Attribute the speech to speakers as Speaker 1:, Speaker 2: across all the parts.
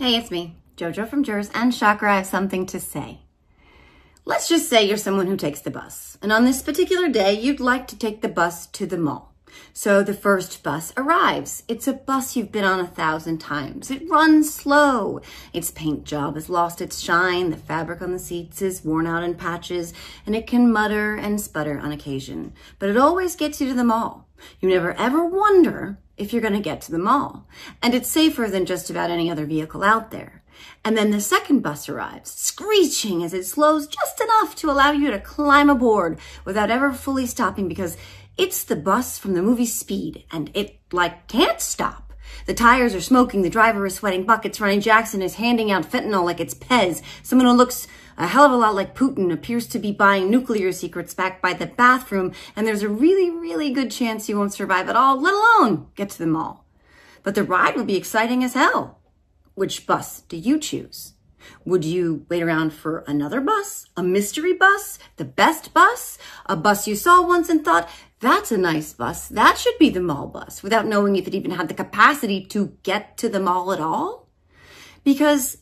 Speaker 1: Hey, it's me, JoJo from Jerz, and shocker, I have something to say. Let's just say you're someone who takes the bus, and on this particular day, you'd like to take the bus to the mall. So the first bus arrives. It's a bus you've been on 1,000 times. It runs slow. Its paint job has lost its shine, the fabric on the seats is worn out in patches, and it can mutter and sputter on occasion. But it always gets you to the mall. You never ever wonder if you're going to get to the mall. And it's safer than just about any other vehicle out there. And then the second bus arrives, screeching as it slows just enough to allow you to climb aboard without ever fully stopping, because it's the bus from the movie Speed, and it, can't stop. The tires are smoking, the driver is sweating buckets, Ronnie Jackson is handing out fentanyl like it's Pez. Someone who looks a hell of a lot like Putin appears to be buying nuclear secrets back by the bathroom, and there's a really, really good chance you won't survive at all, let alone get to the mall. But the ride will be exciting as hell. Which bus do you choose? Would you wait around for another bus, a mystery bus, the best bus, a bus you saw once and thought, that's a nice bus, that should be the mall bus, without knowing if it even had the capacity to get to the mall at all? Because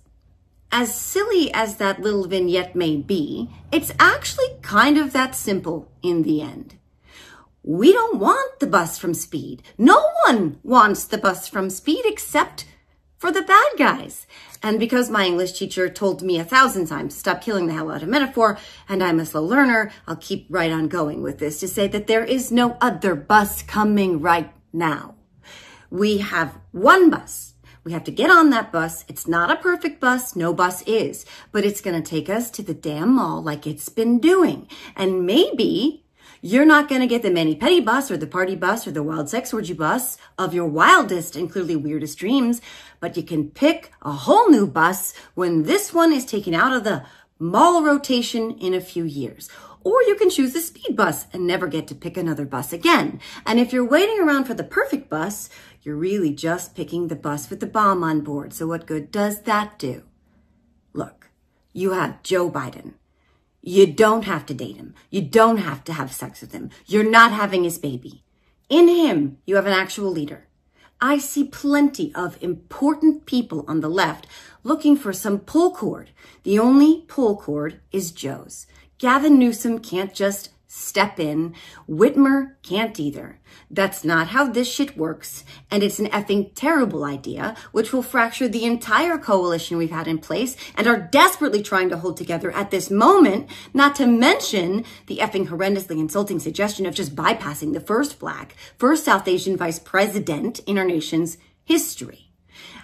Speaker 1: as silly as that little vignette may be, it's actually kind of that simple in the end. We don't want the bus from Speed. No one wants the bus from Speed except for the bad guys. And because my English teacher told me 1,000 times to stop killing the hell out of metaphor, and I'm a slow learner, I'll keep right on going with this to say that there is no other bus coming right now. We have one bus. We have to get on that bus. It's not a perfect bus. No bus is. But it's going to take us to the damn mall like it's been doing. And maybe you're not going to get the mani-pedi bus or the party bus or the wild sex orgy bus of your wildest and clearly weirdest dreams, but you can pick a whole new bus when this one is taken out of the mall rotation in a few years. Or you can choose the Speed bus and never get to pick another bus again. And if you're waiting around for the perfect bus, you're really just picking the bus with the bomb on board. So what good does that do? Look, you have Joe Biden. You don't have to date him. You don't have to have sex with him. You're not having his baby. In him, you have an actual leader. I see plenty of important people on the left looking for some pull cord. The only pull cord is Joe's. Gavin Newsom can't just step in. Whitmer can't either. That's not how this shit works, and it's an effing terrible idea, which will fracture the entire coalition we've had in place and are desperately trying to hold together at this moment, not to mention the effing horrendously insulting suggestion of just bypassing the first Black, first South Asian vice president in our nation's history.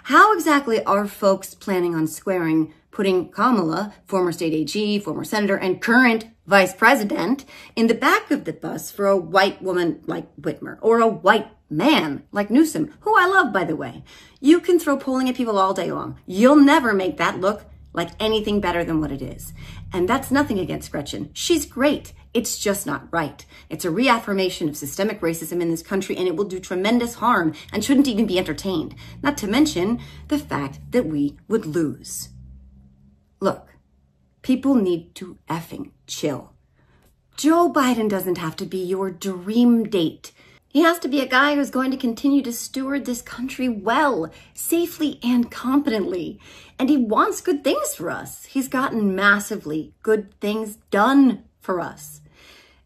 Speaker 1: How exactly are folks planning on squaring putting Kamala, former state AG, former senator, and current vice president, in the back of the bus for a white woman like Whitmer or a white man like Newsom, who I love, by the way? You can throw polling at people all day long. You'll never make that look like anything better than what it is. And that's nothing against Gretchen. She's great. It's just not right. It's a reaffirmation of systemic racism in this country, and it will do tremendous harm and shouldn't even be entertained. Not to mention the fact that we would lose. Look, people need to effing chill. Joe Biden doesn't have to be your dream date. He has to be a guy who's going to continue to steward this country well, safely, and competently. And he wants good things for us. He's gotten massively good things done for us.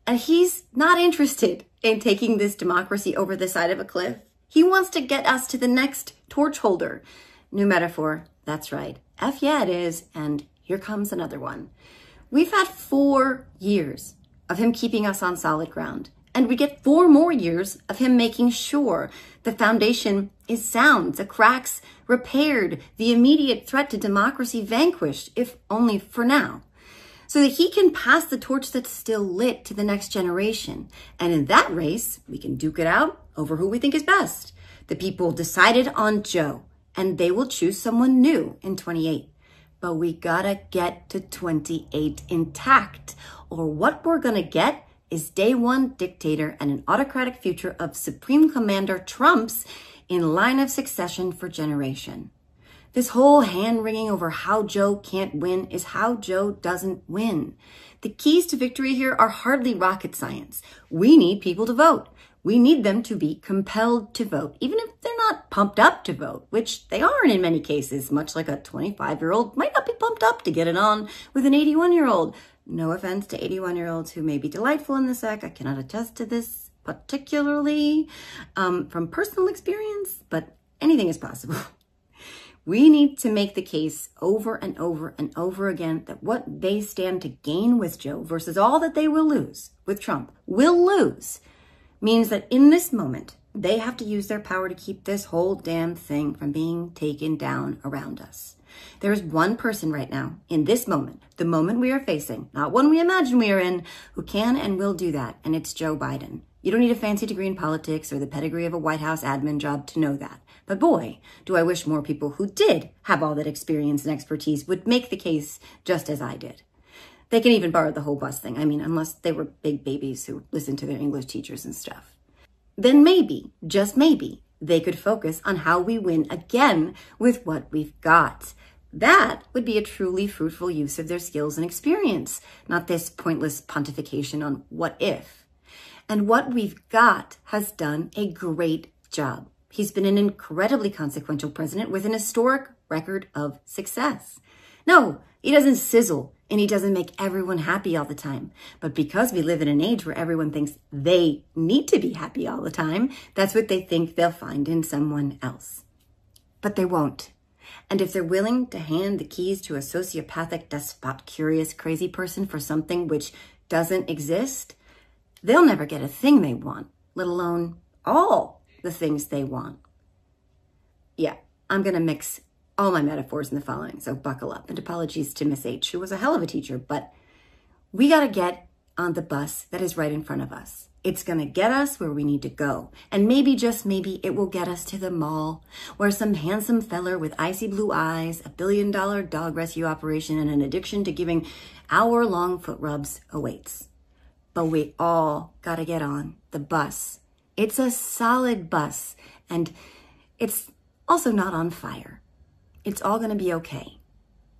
Speaker 1: And he's not interested in taking this democracy over the side of a cliff. He wants to get us to the next torch holder. New metaphor, that's right. F yeah it is, and here comes another one. We've had 4 years of him keeping us on solid ground, and we get 4 more years of him making sure the foundation is sound, the cracks repaired, the immediate threat to democracy vanquished, if only for now, so that he can pass the torch that's still lit to the next generation. And in that race, we can duke it out over who we think is best. The people decided on Joe, and they will choose someone new in 28. But we gotta get to 28 intact, or what we're gonna get is day one dictator and an autocratic future of Supreme Commander Trumps in line of succession for generation. This whole hand-wringing over how Joe can't win is how Joe doesn't win. The keys to victory here are hardly rocket science. We need people to vote. We need them to be compelled to vote, even if they're not pumped up to vote, which they aren't in many cases, much like a 25-year-old might not be pumped up to get it on with an 81-year-old. No offense to 81-year-olds who may be delightful in the sack. I cannot attest to this particularly from personal experience, but anything is possible. We need to make the case over and over and over again that what they stand to gain with Joe versus all that they will lose with Trump means that in this moment, they have to use their power to keep this whole damn thing from being taken down around us. There is one person right now, in this moment, the moment we are facing, not one we imagine we are in, who can and will do that, and it's Joe Biden. You don't need a fancy degree in politics or the pedigree of a White House admin job to know that. But boy, do I wish more people who did have all that experience and expertise would make the case just as I did. They can even borrow the whole bus thing. I mean, unless they were big babies who listened to their English teachers and stuff. Then maybe, just maybe, they could focus on how we win again with what we've got. That would be a truly fruitful use of their skills and experience, not this pointless pontification on what if. And what we've got has done a great job. He's been an incredibly consequential president with an historic record of success. No, he doesn't sizzle and he doesn't make everyone happy all the time. But because we live in an age where everyone thinks they need to be happy all the time, that's what they think they'll find in someone else. But they won't. And if they're willing to hand the keys to a sociopathic, despot, curious, crazy person for something which doesn't exist, they'll never get a thing they want, let alone all the things they want. Yeah, I'm going to mix all my metaphors in the following, so buckle up. And apologies to Miss H, who was a hell of a teacher, but we got to get on the bus that is right in front of us. It's going to get us where we need to go. And maybe, just maybe, it will get us to the mall where some handsome feller with icy blue eyes, $1 billion dog rescue operation, and an addiction to giving hour-long foot rubs awaits. But we all got to get on the bus. It's a solid bus, and it's also not on fire. It's all going to be okay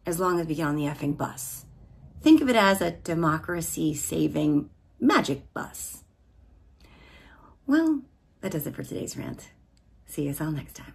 Speaker 1: as long as we get on the effing bus. Think of it as a democracy-saving magic bus. Well, that does it for today's rant. See you all next time.